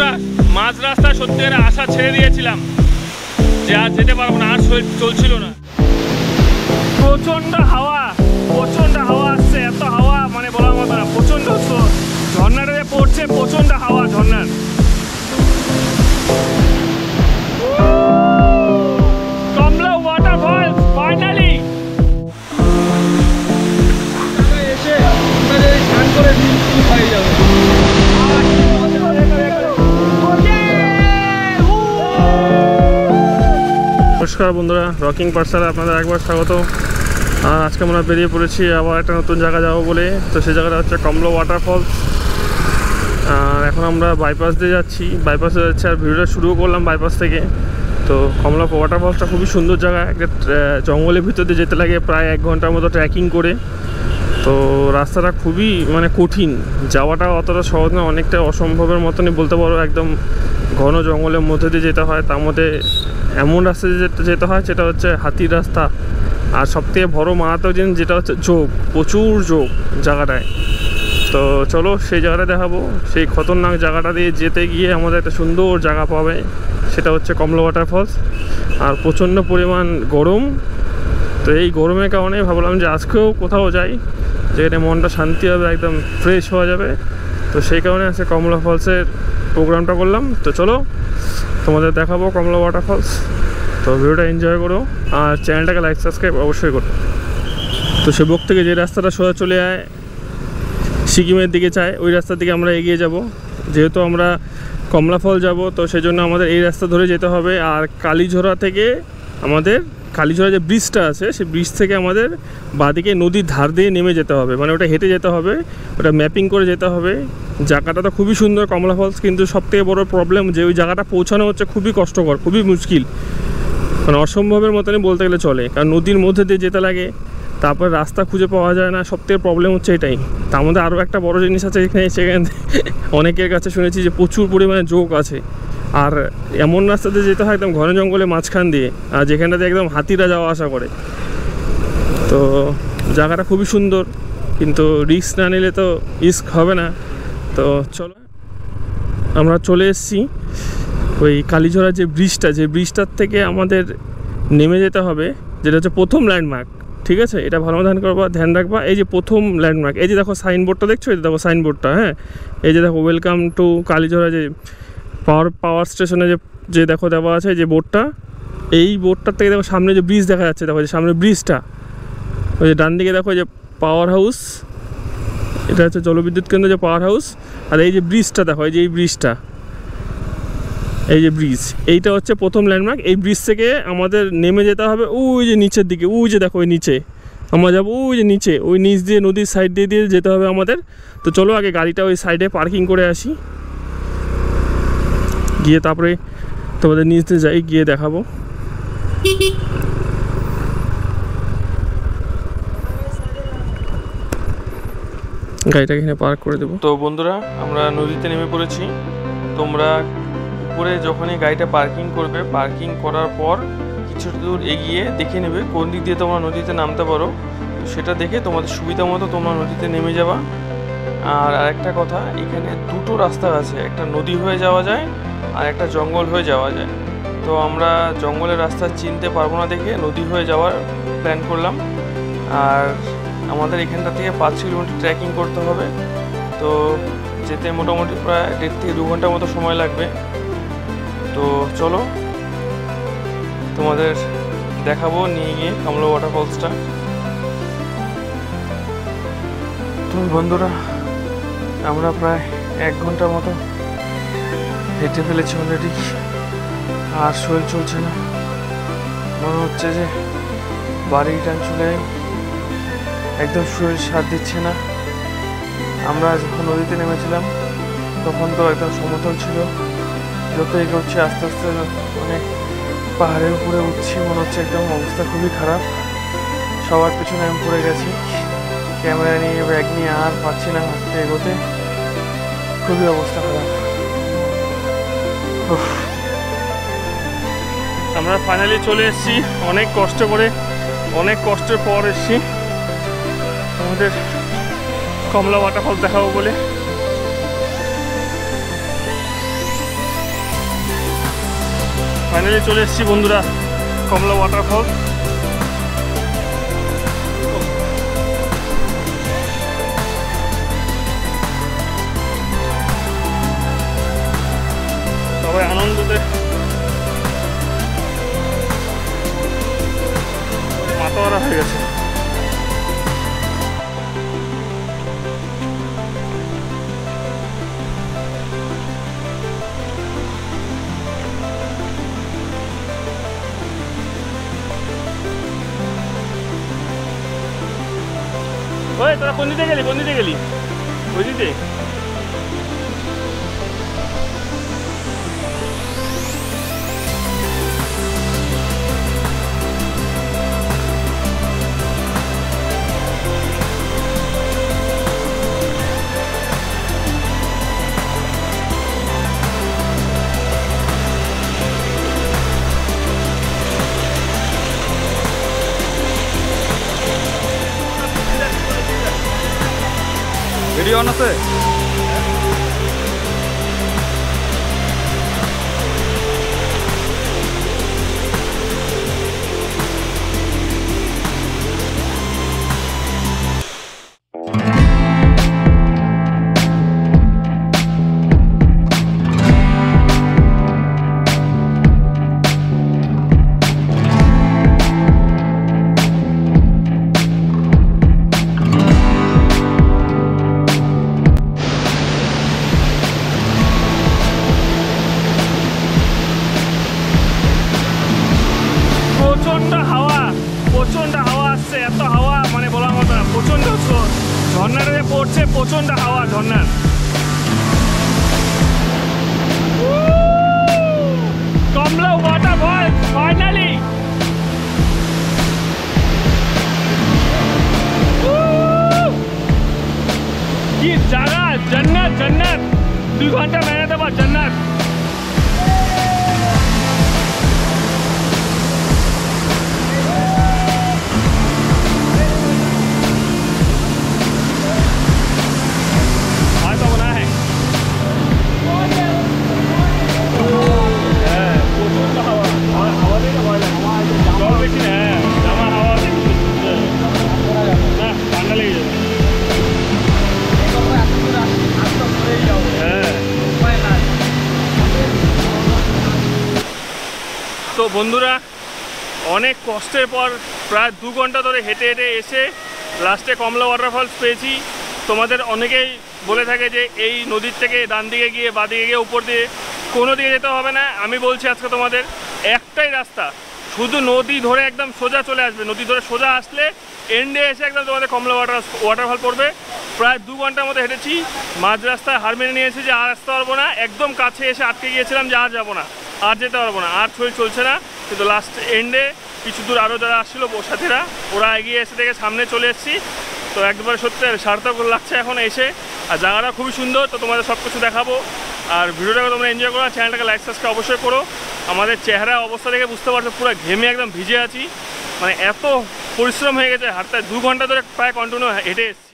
বন্ধুরা মাঝ রাস্তায় সত্যি আশা ছেড়ে দিয়েছিলাম যে আর যেতে পারবো না, আর শরীর চলছিল না। প্রচন্ড হাওয়া আসছে, এত হাওয়া মানে বলার মতো না। প্রচন্ড ঝর্ণাটা যে পড়ছে, প্রচন্ড হাওয়া ঝর্ণার। কমলা ওয়াটারফল ফাইনালি এসে স্নান করে হয়ে যাবে। নমস্কার বন্ধুরা, রকিং পাঠশালা আপনাদের একবার স্বাগত। আর আজকে আমরা বেরিয়ে পড়েছি আবার একটা নতুন জায়গা যাবো বলে। তো সেই জায়গাটা হচ্ছে কমলা ওয়াটারফলস। আর এখন আমরা বাইপাস দিয়ে যাচ্ছি, আর ভিডিওটা শুরুও করলাম বাইপাস থেকে। তো কমলা ওয়াটারফলসটা খুবই সুন্দর জায়গা, একটা জঙ্গলের ভিতর দিয়ে যেতে লাগে প্রায় 1 ঘন্টার মতো ট্রেকিং করে। তো রাস্তাটা খুবই মানে কঠিন, যাওয়াটা অতটা সহজ না, অনেকটা অসম্ভবের মতনই বলতে পারো। একদম ঘন জঙ্গলের মধ্যে দিয়ে যেতে হয়, তার মধ্যে এমন রাস্তা যেতে হয় যেটা হচ্ছে হাতির রাস্তা। আর সবথেকে বড় মারাত্মক জিনিস যেটা হচ্ছে যোগ, প্রচুর যোগ জায়গাটায়। তো চলো সেই জায়গাটা দেখাবো। সেই খতরনাক জায়গাটা দিয়ে যেতে গিয়ে আমাদের একটা সুন্দর জায়গা পাবে, সেটা হচ্ছে কমলা ওয়াটারফলস। আর প্রচণ্ড পরিমাণ গরম, তো এই গরমের কারণে ভাবলাম যে আজকেও কোথাও যাই যেখানে মনটা শান্তি হবে, একদম ফ্রেশ হওয়া যাবে। তো সেই কারণে আজকে কমলা ফলসের প্রোগ্রামটা করলাম। তো চলো তোমাদের দেখাবো কমলা ওয়াটারফলস। তো ভিডিওটা এনজয় করো আর চ্যানেলটাকে লাইক সাবস্ক্রাইব অবশ্যই করো। তো সেবক থেকে যে রাস্তাটা সোজা চলে যায় সিকিমের দিকে চায়, ওই রাস্তা থেকে আমরা এগিয়ে যাব। যেহেতু আমরা কমলা ফল যাব, তো সেই জন্য আমাদের এই রাস্তা ধরে যেতে হবে। আর কালীঝোড়া থেকে আমাদের কালীঝোড়া যে ব্রিজটা আছে, সেই ব্রিজ থেকে আমাদের বাঁদিকে নদীর ধার দিয়ে নেমে যেতে হবে, মানে ওটা হেঁটে যেতে হবে, ওটা ম্যাপিং করে যেতে হবে। জায়গাটা তো খুবই সুন্দর কমলা ফলস, কিন্তু সবথেকে বড় প্রবলেম যে ওই জায়গাটা পৌঁছানো হচ্ছে খুবই কষ্টকর, খুবই মুশকিল, মানে অসম্ভবের মতনই বলতে গেলে চলে। কারণ নদীর মধ্যে দিয়ে যেতে লাগে, তারপর রাস্তা খুঁজে পাওয়া যায় না, সবথেকে প্রবলেম হচ্ছে এটাই। তার মধ্যে আরও একটা বড় জিনিস আছে, সেখানে অনেকের কাছে শুনেছি যে প্রচুর পরিমাণে যোগ আছে। আর এমন রাস্তাতে যেতে হয় একদম ঘন জঙ্গলের মাঝখান দিয়ে, আর যেখানটাতে একদম হাতিরা যাওয়া আসা করে। তো জায়গাটা খুবই সুন্দর, কিন্তু রিস্ক না নিলে তো রিস্ক হবে না। তো চলো আমরা চলে এসেছি ওই কালীঝোড়া যে ব্রিজটার থেকে আমাদের নেমে যেতে হবে, যেটা হচ্ছে প্রথম ল্যান্ডমার্ক। ঠিক আছে, এটা ভালো ধ্যান রাখবা। এই যে প্রথম ল্যান্ডমার্ক, এই যে দেখো সাইনবোর্ডটা দেখছো, এই দেখো সাইনবোর্ডটা, হ্যাঁ, এই যে দেখো ওয়েলকাম টু কালীঝোড়া, যে পাওয়ার স্টেশনে যে দেখো দেওয়া আছে যে বোর্ডটা, এই বোর্ডটার থেকে দেখো সামনে যে ব্রিজ দেখা যাচ্ছে, দেখো যে সামনে ব্রিজটা, ওই যে ডান দিকে দেখো যে পাওয়ার হাউস, এটা হচ্ছে জলবিদ্যুৎ কেন্দ্র যে পাওয়ার হাউস। আর এই যে ব্রিজটা দেখো, এই যে এই ব্রিজটা, এই যে ব্রিজ, এইটা হচ্ছে প্রথম ল্যান্ডমার্ক। এই ব্রিজ থেকে আমাদের নেমে যেতে হবে ওই যে নিচের দিকে, ওই যে দেখো ওই নিচে আমরা যাবো, ওই যে নিচে, ওই নিচ দিয়ে নদীর সাইড দিয়ে যেতে হবে আমাদের। তো চলো আগে গাড়িটা ওই সাইডে পার্কিং করে আসি, গিয়ে তারপরে তোমাদের নিচ দিয়ে যাই, গিয়ে দেখাবো। গাড়িটা এখানে পার্ক করে দেবো। তো বন্ধুরা আমরা নদীতে নেমে পড়েছি। তোমরা উপরে যখনই গাড়িটা পার্কিং করবে, পার্কিং করার পর কিছু দূর এগিয়ে দেখে নেবে কোন দিক দিয়ে তোমরা নদীতে নামতে পারো। সেটা দেখে তোমাদের সুবিধা মতো তোমরা নদীতে নেমে যাবা। আর আরেকটা কথা, এখানে দুটো রাস্তা আছে, একটা নদী হয়ে যাওয়া যায় আর একটা জঙ্গল হয়ে যাওয়া যায়। তো আমরা জঙ্গলের রাস্তা চিনতে পারবো না দেখে নদী হয়ে যাওয়ার প্ল্যান করলাম। আর আমাদের এখানটা থেকে 5 কিলোমিটার ট্রেকিং করতে হবে। তো যেতে মোটামুটি প্রায় 1.5 থেকে 2 ঘন্টার মতো সময় লাগবে। তো চলো তোমাদের দেখাবো নিয়ে গিয়ে কমলা ওয়াটারফলসটা। তো বন্ধুরা আমরা প্রায় 1 ঘন্টার মতো হেঁটে ফেলেছি অলরেডি, আর শরীর চলছে না, মনে হচ্ছে যে বাড়ি টান চলে একদম শরীর সাথ দিচ্ছে না। আমরা যখন নদীতে নেমেছিলাম তখন তো একদম সমতল ছিল, যত এগোচ্ছি আস্তে আস্তে মানে পাহাড়ের উপরে উঠছি, মনে হচ্ছে একদম অবস্থা খুবই খারাপ। সবার পিছনে আমি পড়ে গেছি, ক্যামেরা নিয়ে ব্যাগ নিয়ে আর পারছি না হাঁটতে এগোতে, খুবই অবস্থা খারাপ। আমরা ফাইনালি চলে এসেছি, অনেক কষ্টের পর এসেছি আমাদের কমলা ওয়াটারফল দেখাবো বলে। ফাইনালি চলে এসেছি বন্ধুরা কমলা ওয়াটারফল। সবাই আনন্দতে মাতাওয়ারা হয়ে গেছে। ওই তোরা কোন দিতে গেলি ওই দিতে? ভিডিও অন আছে? প্রচন্ড হাওয়া আসছে, এত হাওয়া মানে বলার মতো না। প্রচন্ড ঝর্ণাটা যে পড়ছে, প্রচন্ড হাওয়া ঝর্ণার। কমলা ওয়াটারফল ফাইনালি। কি জায়গা, জান্নাত জান্নাত। 2 ঘন্টা মেহনতের পর জান্নাত। তো বন্ধুরা, অনেক কষ্টের পর প্রায় 2 ঘন্টা ধরে হেঁটে হেঁটে এসে লাস্টে কমলা ওয়াটারফলস পেয়েছি। তোমাদের অনেকেই বলে থাকে যে এই নদীর থেকে ডান দিকে গিয়ে বা দিকে গিয়ে উপর দিয়ে কোনো দিকে যেতে হবে না। আমি বলছি আজকে তোমাদের একটাই রাস্তা, শুধু নদী ধরে একদম সোজা চলে আসবে। নদী ধরে সোজা আসলে এন্ডে এসে একদম তোমাদের কমলা ওয়াটারফল পড়বে। প্রায় 2 ঘন্টার মতো হেঁটেছি, মাঝ রাস্তায় হার মেনে নিয়েছি যে আর আসতে পারবো না। একদম কাছে এসে আটকে গিয়েছিলাম যে আর যাবো না, আর যেতে পারবো না, আর চলছে না। কিন্তু লাস্ট এন্ডে কিছু দূর আরও যারা আসছিলো সাথীরা, ওরা এগিয়ে এসে থেকে সামনে চলে এসেছি। তো একবারে সত্যি সার্থক লাগছে এখন এসে। আর জায়গাটা খুবই সুন্দর, তো তোমাদের সব কিছু দেখাবো। আর ভিডিওটাকে তোমরা এনজয় করো, চ্যানেলটাকে লাইক সাবস্ক্রাইব অবশ্যই করো। আমাদের চেহারা অবস্থা দেখে বুঝতে পারছো পুরো ঘেমে একদম ভিজে আছি, মানে এত পরিশ্রম হয়ে গেছে। হাঁটতে 2 ঘন্টা ধরে প্রায় কন্টিনিউ হেঁটে এসেছি।